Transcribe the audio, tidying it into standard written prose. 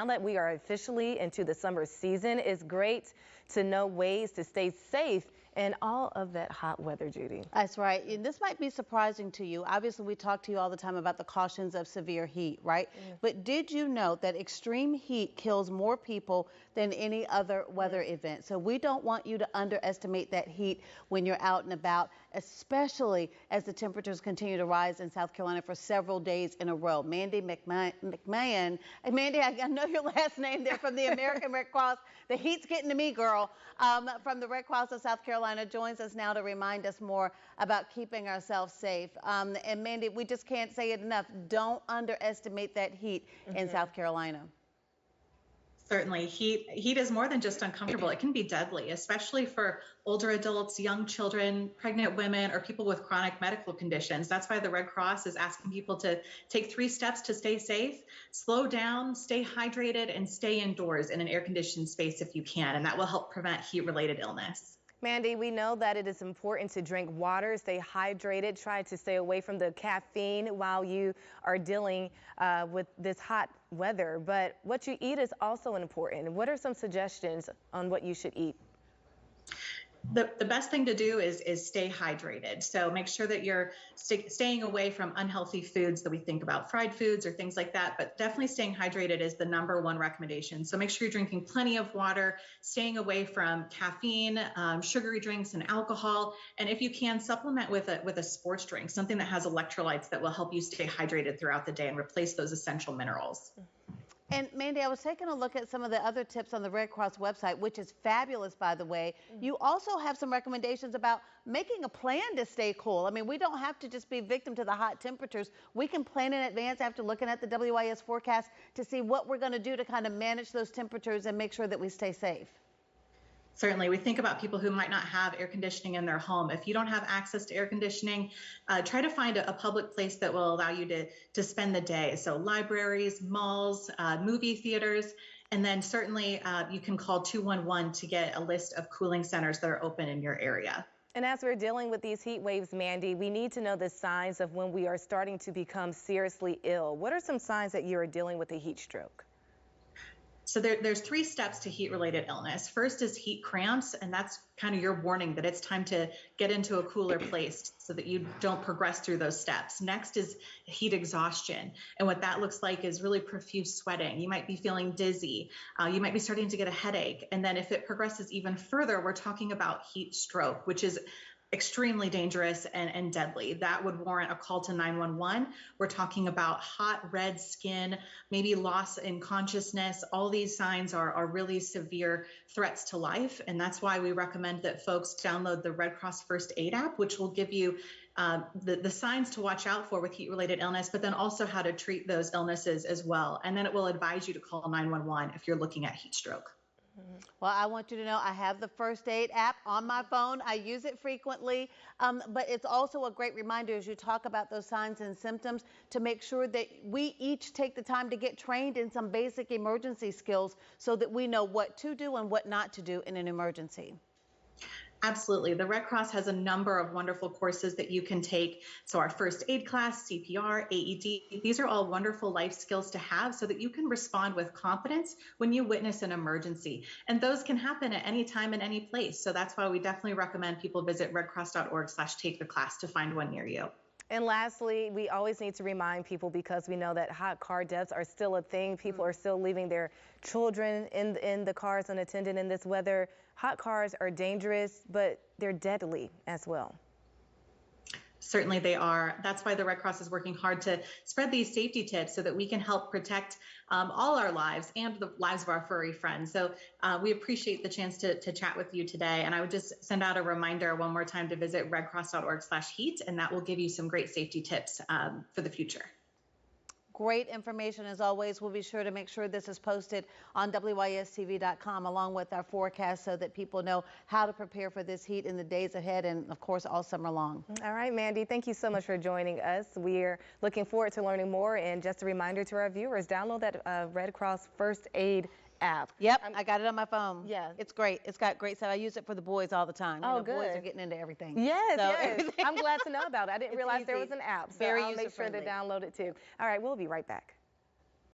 Now that we are officially into the summer season, it's great to know ways to stay safe in all of that hot weather, Judy. That's right. And this might be surprising to you. Obviously, we talk to you all the time about the cautions of severe heat, right? But did you know that extreme heat kills more people than any other weather event? So we don't want you to underestimate that heat when you're out and about, especially as the temperatures continue to rise in South Carolina for several days in a row. Mandy McMahon, Mandy, I know your last name there, from the American Red Cross. The heat's getting to me, girl. From the Red Cross of South Carolina, joins us now to remind us more about keeping ourselves safe. And Mandy, we just can't say it enough. Don't underestimate that heat in South Carolina. Certainly, heat is more than just uncomfortable. It can be deadly, especially for older adults, young children, pregnant women, or people with chronic medical conditions. That's why the Red Cross is asking people to take 3 steps to stay safe: slow down, stay hydrated, and stay indoors in an air-conditioned space if you can, and that will help prevent heat-related illness. Mandy, we know that it is important to drink water, stay hydrated, try to stay away from the caffeine while you are dealing with this hot weather. But what you eat is also important. What are some suggestions on what you should eat? The best thing to do is stay hydrated. So make sure that you're staying away from unhealthy foods that we think about, fried foods or things like that, but definitely staying hydrated is the #1 recommendation. So make sure you're drinking plenty of water, staying away from caffeine, sugary drinks, and alcohol. And if you can, supplement with a sports drink, something that has electrolytes that will help you stay hydrated throughout the day and replace those essential minerals. And Mandy, I was taking a look at some of the other tips on the Red Cross website, which is fabulous, by the way. You also have some recommendations about making a plan to stay cool. I mean, we don't have to just be victim to the hot temperatures. We can plan in advance after looking at the WIS forecast to see what we're going to do to kind of manage those temperatures and make sure that we stay safe. Certainly, we think about people who might not have air conditioning in their home. If you don't have access to air conditioning, try to find a public place that will allow you to spend the day. So libraries, malls, movie theaters, and then certainly you can call 211 to get a list of cooling centers that are open in your area. And as we're dealing with these heat waves, Mandy, we need to know the signs of when we are starting to become seriously ill. What are some signs that you are dealing with a heat stroke? So there's 3 steps to heat-related illness. First is heat cramps, and that's kind of your warning that it's time to get into a cooler place so that you don't progress through those steps. Next is heat exhaustion, and what that looks like is really profuse sweating. You might be feeling dizzy. You might be starting to get a headache. And then if it progresses even further, we're talking about heat stroke, which is extremely dangerous and deadly. That would warrant a call to 911. We're talking about hot red skin, maybe loss in consciousness. All these signs are really severe threats to life. And that's why we recommend that folks download the Red Cross First Aid app, which will give you the signs to watch out for with heat-related illness, but then also how to treat those illnesses as well. And then it will advise you to call 911 if you're looking at heat stroke. Well, I want you to know I have the First Aid app on my phone. I use it frequently, but it's also a great reminder as you talk about those signs and symptoms to make sure that we each take the time to get trained in some basic emergency skills so that we know what to do and what not to do in an emergency. Absolutely. The Red Cross has a number of wonderful courses that you can take. So our first aid class, CPR, AED, these are all wonderful life skills to have so that you can respond with confidence when you witness an emergency. And those can happen at any time and any place. So that's why we definitely recommend people visit redcross.org/taketheclass to find one near you. And lastly, we always need to remind people, because we know that hot car deaths are still a thing. People are still leaving their children in the cars unattended in this weather. Hot cars are dangerous, but they're deadly as well. Certainly they are. That's why the Red Cross is working hard to spread these safety tips so that we can help protect all our lives and the lives of our furry friends. So we appreciate the chance to chat with you today. And I would just send out a reminder one more time to visit redcross.org/heat, and that will give you some great safety tips for the future. Great information as always. We'll be sure to make sure this is posted on WISTV.com along with our forecast so that people know how to prepare for this heat in the days ahead and, of course, all summer long. All right, Mandy, thank you so much for joining us. We're looking forward to learning more. And just a reminder to our viewers, download that Red Cross First Aid app. Yep, I got it on my phone. Yeah. It's great. It's got great stuff. I use it for the boys all the time. Oh, you know, good. Boys are getting into everything. Yes, so, yes. I'm glad to know about it. I didn't realize there was an app. So Very I'll make sure to user-friendly. download it too. All right, we'll be right back.